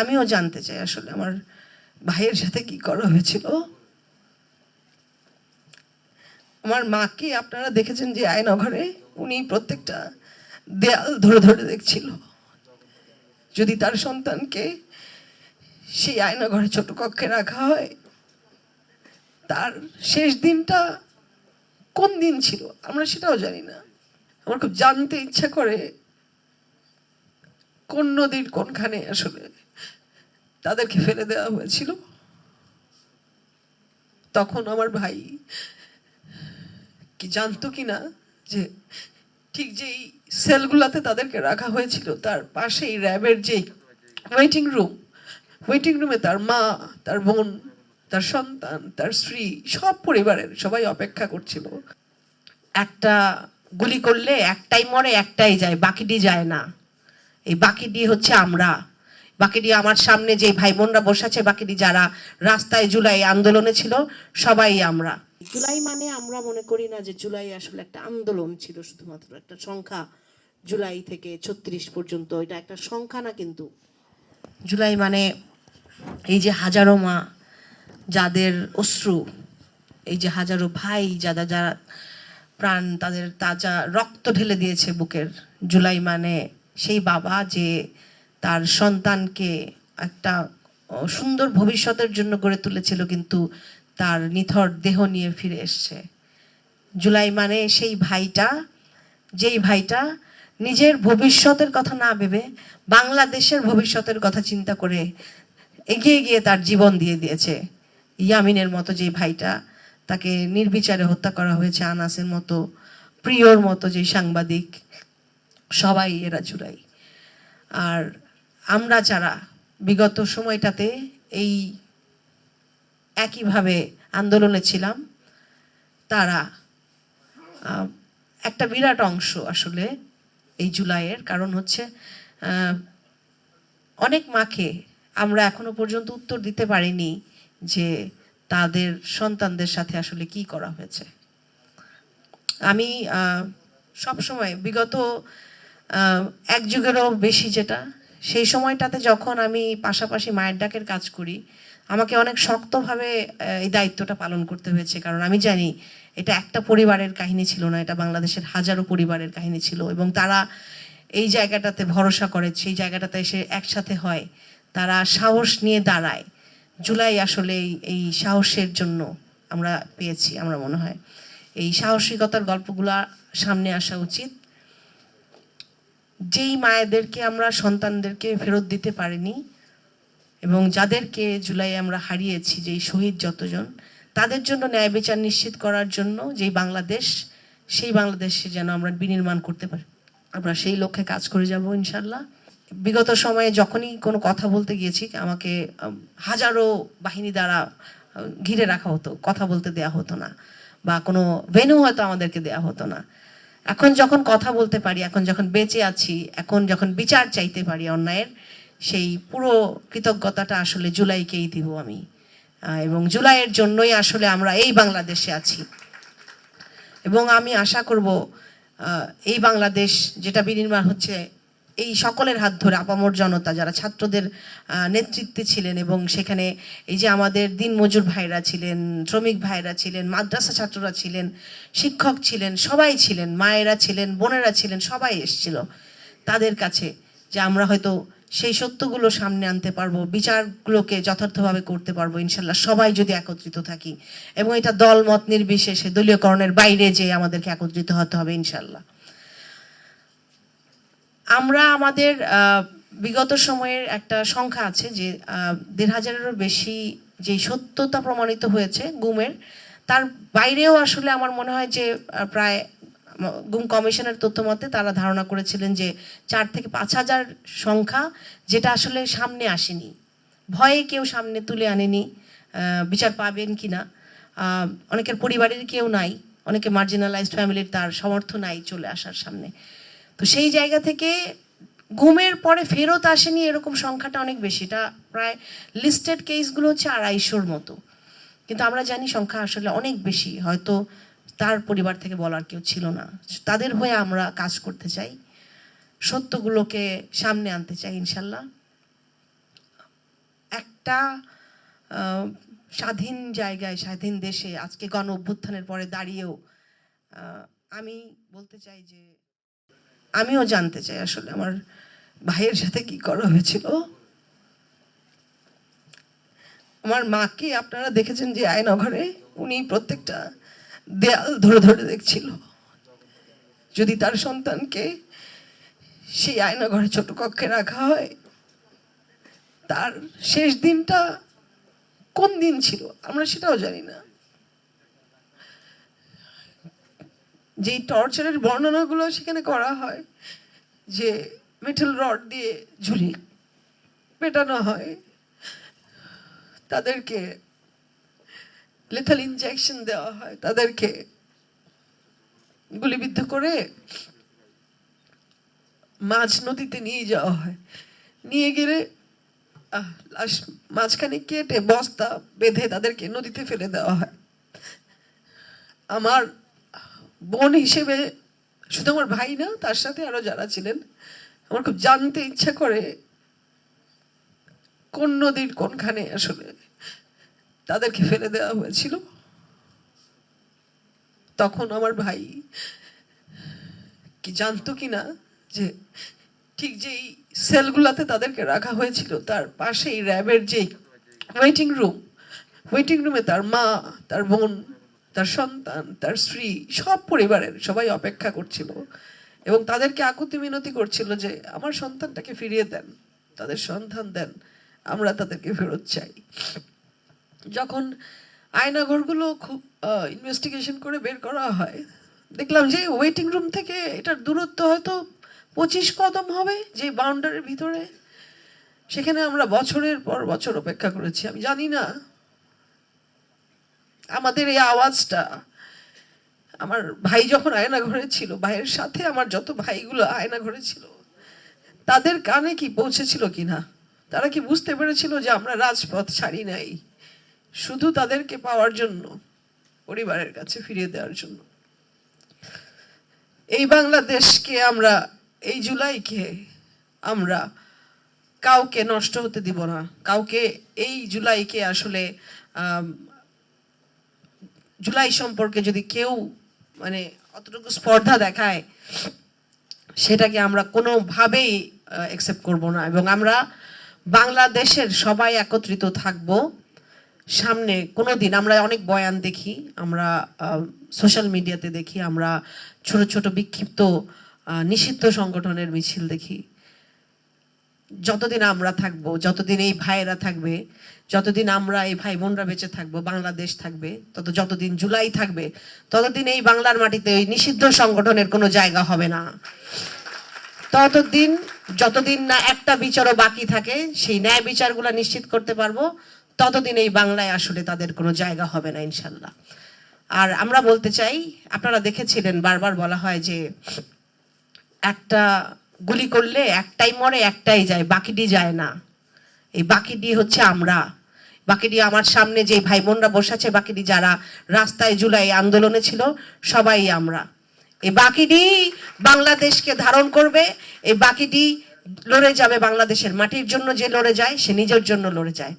আমিও জানতে চাই আসলে আমার ভাইয়ের সাথে কি করা হয়েছিল। আমার মাকে আপনারা দেখেছেন যে আয়নাঘরে উনি প্রত্যেকটা দেয়াল ধরে ধরে দেখছিল, যদি তার সন্তানকে সেই আয়নাঘরে ছোট কক্ষে রাখা হয়, তার শেষ দিনটা কোন দিন ছিল আমরা সেটাও জানি না। আমার খুব জানতে ইচ্ছা করে কোন নদীর কোনখানে আসলে তাদেরকে ফেলে দেওয়া হয়েছিল। তখন আমার ভাই কি জানতো কিনা যে ঠিক যেই সেলগুলাতে তাদেরকে রাখা হয়েছিল তার পাশেই র্যাবের যে ওয়েটিং রুমে তার মা, তার বোন, তার সন্তান, তার স্ত্রী, সব পরিবারের সবাই অপেক্ষা করছিল। একটা গুলি করলে একটাই মরে, একটাই যায়, বাকিটি যায় না। এই বাকিটি হচ্ছে আমরা, বাকিটি আমার সামনে যে ভাই বোনরা বসে আছে, বাকিটি যারা রাস্তায় জুলাই আন্দোলনে ছিল, সবাই আমরা। জুলাই মানে আমরা মনে করি না যে জুলাই আসলে একটা আন্দোলন ছিল, শুধুমাত্র একটা সংখ্যা, জুলাই থেকে 36 পর্যন্ত, এটা একটা সংখ্যা না। কিন্তু জুলাই মানে এই যে হাজারো মা যাদের অশ্রু, এই যে হাজারো ভাই যারা যারা প্রাণ তাদের তাজা রক্ত ঢেলে দিয়েছে বুকের। জুলাই মানে সেই বাবা যে তার সন্তানকে একটা সুন্দর ভবিষ্যতের জন্য গড়ে তুলেছিল, কিন্তু তার নিথর দেহ নিয়ে ফিরে এসছে। জুলাই মানে সেই ভাইটা, যেই ভাইটা নিজের ভবিষ্যতের কথা না ভেবে বাংলাদেশের ভবিষ্যতের কথা চিন্তা করে এগিয়ে গিয়ে তার জীবন দিয়ে দিয়েছে। ইয়ামিনের মতো যে ভাইটা, তাকে নির্বিচারে হত্যা করা হয়েছে, আনাসের মতো, প্রিয়র মতো যে সাংবাদিক, সবাই এরা জুলাই। আর আমরা যারা বিগত সময়টাতে এই একইভাবে আন্দোলনে ছিলাম, তারা একটা বিরাট অংশ আসলে এই জুলাইয়ের। কারণ হচ্ছে অনেক মাকে আমরা এখনো পর্যন্ত উত্তর দিতে পারিনি যে তাদের সন্তানদের সাথে আসলে কি করা হয়েছে। আমি সবসময় বিগত এক যুগেরও বেশি যেটা, সেই সময়টাতে যখন আমি পাশাপাশি মায়ের ডাকের কাজ করি, আমাকে অনেক শক্তভাবে এই দায়িত্বটা পালন করতে হয়েছে। কারণ আমি জানি এটা একটা পরিবারের কাহিনী ছিল না, এটা বাংলাদেশের হাজারো পরিবারের কাহিনী ছিল। এবং তারা এই জায়গাটাতে ভরসা করে, সেই জায়গাটাতে এসে একসাথে হয়, তারা সাহস নিয়ে দাঁড়ায়। জুলাই আসলে এই সাহসের জন্য আমরা পেয়েছি। আমরা মনে হয় এই সাহসিকতার গল্পগুলা সামনে আসা উচিত। যেই মায়েদেরকে আমরা সন্তানদেরকে ফেরত দিতে পারিনি এবং যাদেরকে জুলাই আমরা হারিয়েছি, যেই শহীদ যতজন, তাদের জন্য ন্যায় বিচার নিশ্চিত করার জন্য যেই বাংলাদেশ, সেই বাংলাদেশে যেন আমরা বিনির্মাণ করতে পারি, আমরা সেই লক্ষ্যে কাজ করে যাব ইনশাল্লাহ। বিগত সময়ে যখনই কোনো কথা বলতে গিয়েছি, আমাকে হাজারো বাহিনী দ্বারা ঘিরে রাখা হতো, কথা বলতে দেয়া হতো না, বা কোনো ভেন্যু হয়তো আমাদেরকে দেয়া হতো না। এখন যখন কথা বলতে পারি, এখন যখন বেঁচে আছি, এখন যখন বিচার চাইতে পারি অন্যায়ের, সেই পুরো কৃতজ্ঞতাটা আসলে জুলাইকেই দিব আমি। এবং জুলাইয়ের জন্যই আসলে আমরা এই বাংলাদেশে আছি। এবং আমি আশা করব এই বাংলাদেশ যেটা বিনির্মাণ হচ্ছে, এই সকলের হাত ধরে আপামর জনতা যারা ছাত্রদের নেতৃত্বে ছিলেন, এবং সেখানে এই যে আমাদের দিনমজুর ভাইরা ছিলেন, শ্রমিক ভাইরা ছিলেন, মাদ্রাসা ছাত্ররা ছিলেন, শিক্ষক ছিলেন, সবাই ছিলেন, মায়েরা ছিলেন, বোনেরা ছিলেন, সবাই এসেছিল তাদের কাছে, যে আমরা হয়তো সেই সত্যগুলো সামনে আনতে পারবো, বিচারগুলোকে যথার্থভাবে করতে পারবো ইনশাল্লাহ, সবাই যদি একত্রিত থাকি। এবং এটা দল মত নির্বিশেষে, দলীয়করণের বাইরে যে আমাদেরকে একত্রিত হতে হবে ইনশাল্লাহ। আমরা আমাদের বিগত সময়ের একটা সংখ্যা আছে যে ১,৫০০-এরও বেশি যে সত্যতা প্রমাণিত হয়েছে গুমের, তার বাইরেও আসলে আমার মনে হয় যে প্রায় গুম কমিশনের তথ্য মতে তারা ধারণা করেছিলেন যে ৪ থেকে ৫,০০০ সংখ্যা, যেটা আসলে সামনে আসেনি, ভয়ে কেউ সামনে তুলে আনেনি বিচার পাবেন কিনা। অনেকের পরিবারের কেউ নাই, অনেকে মার্জিনালাইজড ফ্যামিলির তার সামর্থ্য নাই চলে আসার সামনে। তো সেই জায়গা থেকে গুমের পরে ফেরত আসেনি এরকম সংখ্যাটা অনেক বেশি। এটা প্রায় লিস্টেড কেসগুলো হচ্ছে ২৫০-র মতো, কিন্তু আমরা জানি সংখ্যা আসলে অনেক বেশি। হয়তো তার পরিবার থেকে বলার কেউ ছিল না, তাদের হয়ে আমরা কাজ করতে চাই, সত্যগুলোকে সামনে আনতে চাই ইনশাল্লাহ। একটা স্বাধীন জায়গায়, স্বাধীন দেশে আজকে গণ অভ্যুত্থানের পরে দাঁড়িয়েও আমি বলতে চাই যে আমিও জানতে চাই আসলে আমার ভাইয়ের সাথে কি করা হয়েছিল। আমার মাকে আপনারা দেখেছেন যে আয়নাঘরে উনি প্রত্যেকটা দেয়াল ধরে ধরে দেখছিল, যদি তার সন্তানকে সেই আয়নাঘরে ছোট কক্ষে রাখা হয়, তার শেষ দিনটা কোন দিন ছিল আমরা সেটাও জানি না। যেই টর্চারের বর্ণনাগুলো সেখানে করা হয়, যে মেটাল রড দিয়ে ঝুলি পেটানো হয়, তাদেরকে লেথাল ইনজেকশন দেওয়া হয়, তাদেরকে গুলিবিদ্ধ করে মাঝ নদীতে নিয়ে যাওয়া হয়, নিয়ে গেলে লাশ মাঝখানে কেটে বস্তা বেঁধে তাদেরকে নদীতে ফেলে দেওয়া হয়। আমার বোন হিসেবে শুধু আমার ভাই না, তার সাথে আরো যারা ছিলেন, আমার খুব জানতে ইচ্ছা করে কোন নদীর কোনখানে আসলে তাদেরকে ফেলে দেওয়া হয়েছিল। তখন আমার ভাই কি জানতো কিনা যে ঠিক যেই সেলগুলাতে তাদেরকে রাখা হয়েছিল তার পাশেই র্যাবের যে ওয়েটিং রুমে তার মা, তার বোন, তার সন্তান, তার স্ত্রী, সব পরিবারের সবাই অপেক্ষা করছিল এবং তাদেরকে আকুতি মিনতি করছিল যে আমার সন্তানটাকে ফিরিয়ে দেন, তাদের সন্ধান দেন, আমরা তাদেরকে ফেরত চাই। যখন আয়নাঘরগুলো খুব ইনভেস্টিগেশন করে বের করা হয়, দেখলাম যে ওয়েটিং রুম থেকে এটার দূরত্ব হয়তো 25 কদম হবে, যে বাউন্ডারির ভিতরে। সেখানে আমরা বছরের পর বছর অপেক্ষা করেছি। আমি জানি না আমাদের এই আওয়াজটা, আমার ভাই যখন আয়না ঘরে ছিল, ভাইয়ের সাথে আমার যত ভাইগুলো আয়না ঘরে ছিল, তাদের কানে কি পৌঁছেছিল কিনা, তারা কি বুঝতে পেরেছিল যে আমরা রাজপথ ছাড়ি নাই শুধু তাদেরকে পাওয়ার জন্য, পরিবারের কাছে ফিরিয়ে দেওয়ার জন্য। এই বাংলাদেশকে আমরা, এই জুলাইকে আমরা কাউকে নষ্ট হতে দিব না, কাউকে এই জুলাইকে আসলে জুলাই সম্পর্কে যদি কেউ মানে অতটুকু স্পর্ধা দেখায়, সেটাকে আমরা কোনোভাবেই অ্যাকসেপ্ট করব না। এবং আমরা বাংলাদেশের সবাই একত্রিত থাকব। সামনে কোনো দিন আমরা অনেক বয়ান দেখি, আমরা সোশ্যাল মিডিয়াতে দেখি, আমরা ছোট ছোট বিক্ষিপ্ত নিষিদ্ধ সংগঠনের মিছিল দেখি। যতদিন আমরা থাকবো, যতদিন এই ভাইয়েরা থাকবে, যতদিন আমরা এই ভাই বোনরা বেঁচে থাকবো, বাংলাদেশ থাকবে, যতদিন জুলাই থাকবে, ততদিন এই বাংলার মাটিতে ওই নিষিদ্ধ সংগঠনের কোনো জায়গা হবে না। যতদিন না একটা বিচারও বাকি থাকে, সেই ন্যায় বিচারগুলো নিশ্চিত করতে পারবো, ততদিন এই বাংলায় আসলে তাদের কোনো জায়গা হবে না ইনশাল্লাহ। আর আমরা বলতে চাই, আপনারা দেখেছিলেন বারবার বলা হয় যে একটা গুলি করলে একটাই মরে একটাই যায়, বাকিটি যায় না। এই বাকিটি হচ্ছে আমরা, বাকিটি আমার সামনে যে ভাই বোনরা বসে আছে, বাকিটি যারা রাস্তায় জুলাই আন্দোলনে ছিল, সবাই আমরা। এই বাকিটি বাংলাদেশকে ধারণ করবে, এই বাকিটি লড়ে যাবে বাংলাদেশের মাটির জন্য। যে লড়ে যায় সে নিজের জন্য লড়ে যায়।